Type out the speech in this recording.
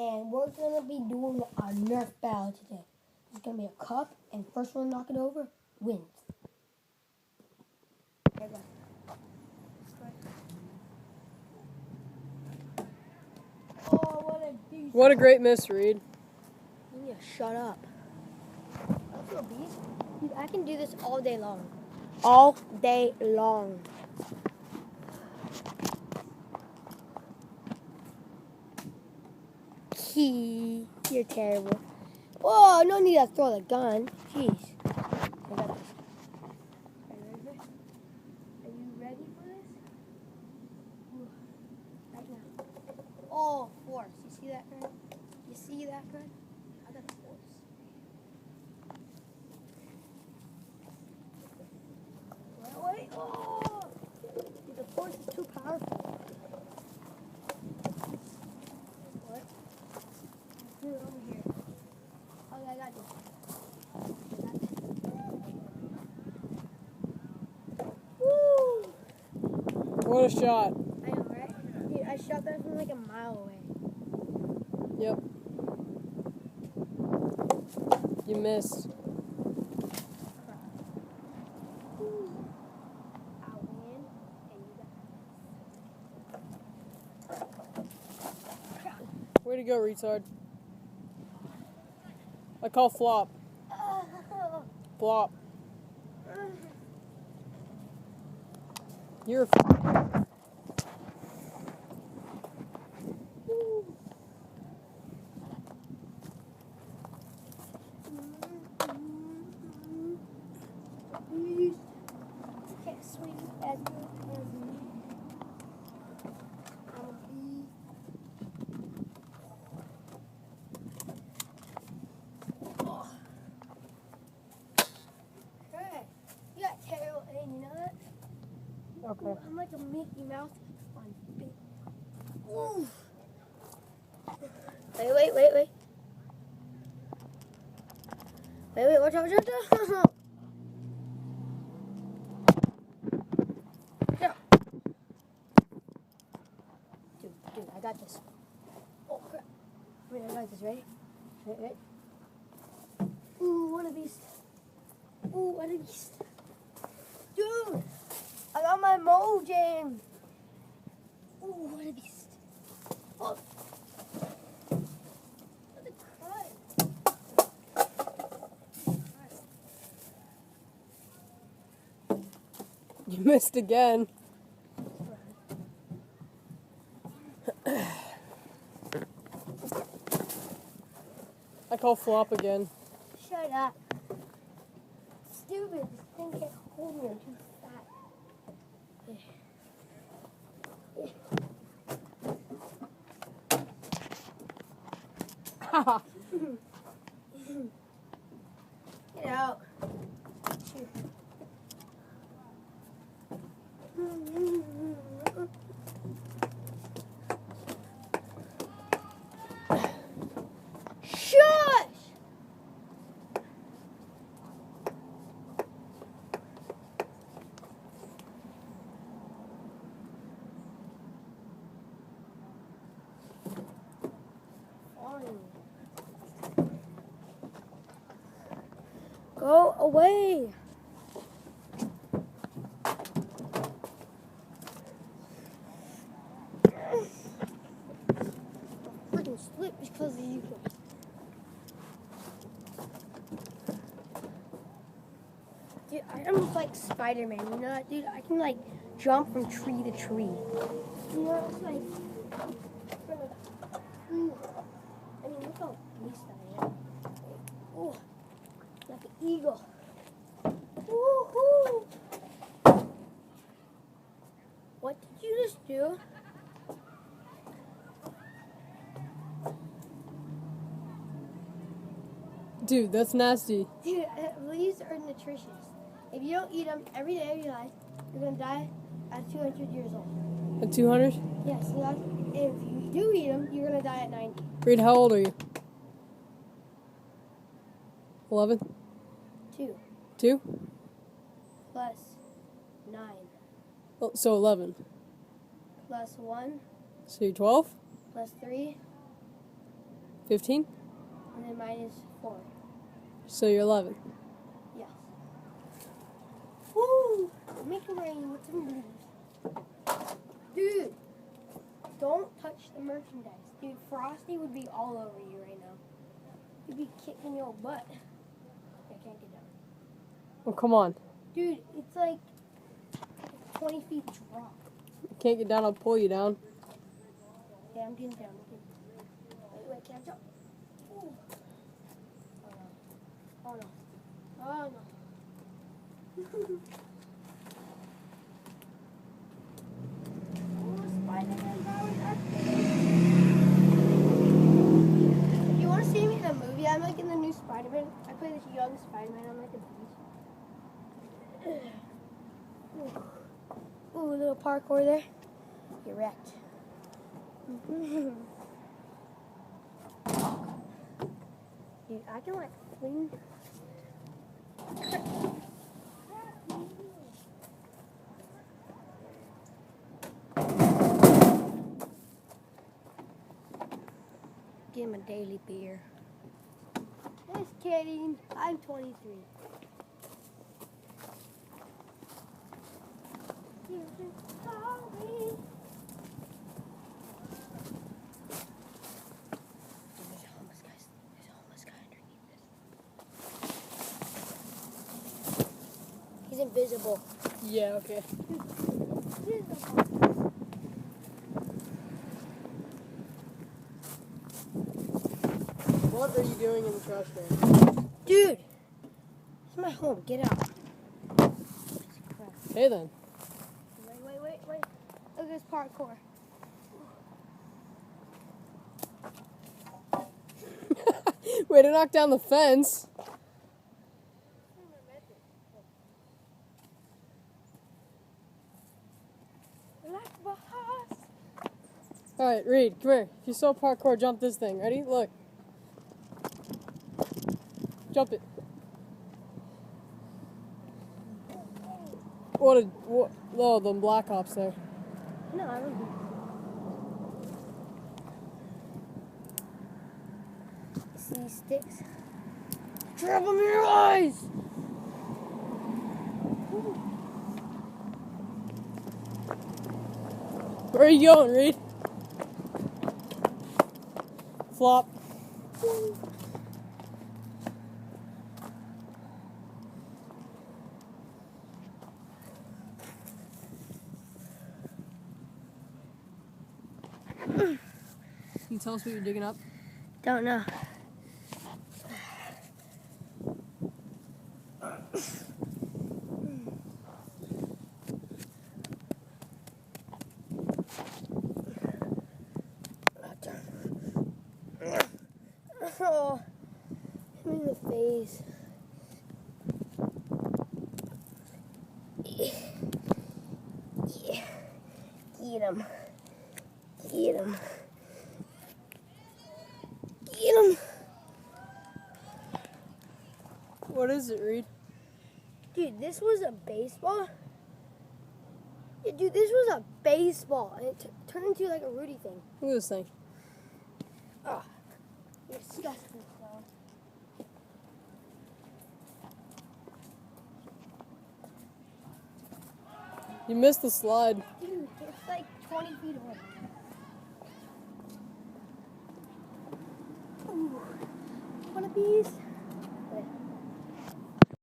and we're gonna be doing a Nerf battle today. It's gonna be a cup, and first one to knock it over wins. There you go. Oh, what a beast! What a great miss, Reed. You need to shut up. That's a beast. Dude, I can do this all day long. All day long. You're terrible. Whoa, no need to throw the gun. Jeez. I got this. Are you ready for this? Ooh, right now. Oh, force. You see that, friend? You see that, friend? I got the force. Wait. Oh! Dude, the force is too powerful. What? Dude, over here. Okay, I got this. Woo! What a shot. I know, right? Dude, I shot that from like a mile away. Yep. You missed. I'll win, and you got. Way to go, retard. I call flop. Flop. You're a Can't swing as good as me. I'm a bee. Oh. Hey, you got terrible aim, you know that? Okay. I'm like a Mickey Mouse on big. Ooh. Wait. Wait, watch out. Yeah. Dude, I got this. Oh, crap. Wait, I got this, ready? Wait. Ooh, what a beast. Dude, I got my Mojang. Ooh, what a beast. Oh. You missed again. I call flop again. Shut up. Stupid. This thing can't hold me. I'm too fat. Get out. Shush! Go away. Freaking slip because of you guys. Dude, I'm like Spider-Man, you know that, dude? I can like jump from tree to tree. You know, it's like, I mean, look how beast I am. Oh, like an eagle. Woohoo! What did you just do? Dude, that's nasty. Dude, leaves are nutritious. If you don't eat them every day of your life, you're going to die at 200 years old. At 200? Yes, if you do eat them, you're going to die at 90. Reed, how old are you? 11? 2 2? plus 9 Oh, so 11. plus 1 So you're 12? plus 3 15? And then minus 4. So you're 11. Yes. Woo! Make it rain with some blues. Dude, don't touch the merchandise. Dude, Frosty would be all over you right now. He'd be kicking your butt. I can't get down. Oh, come on. Dude, it's like 20 feet drop. You can't get down, I'll pull you down. Yeah, I'm getting down. Wait, can I jump? Ooh. Oh no. Oh no. Spider-Man powers. If you want to see me in a movie, I'm like in the new Spider-Man. I play this young Spider-Man. I'm like a beast. Ooh, a little parkour there. You're wrecked. Dude, I can like fling. Get him a daily beer. Just kidding. I'm 23. Sorry. There's a homeless guy. There's a homeless guy underneath this. He's invisible. Yeah, okay. What are you doing in the trash can? Dude! It's my home. Get out. Hey then. Wait. Look at this parkour. Way to knock down the fence. Alright, Reed, come here. If you saw parkour, jump this thing. Ready? Look. Jump it. What? Oh, the Black Ops there. No, I don't do. See these sticks? Trap them in your eyes! Where are you going, Reed? Flop. Can you tell us what you're digging up? Don't know. Oh, hit me in the face. Yeah. Get him. Get him. Get him. What is it, Reed? Dude, this was a baseball? Yeah, dude, this was a baseball. And it turned into like a Rudy thing. Look at this thing. Oh, you're disgusting, bro. You missed the slide. Dude, it's like 20 feet away. Ooh. Want a piece?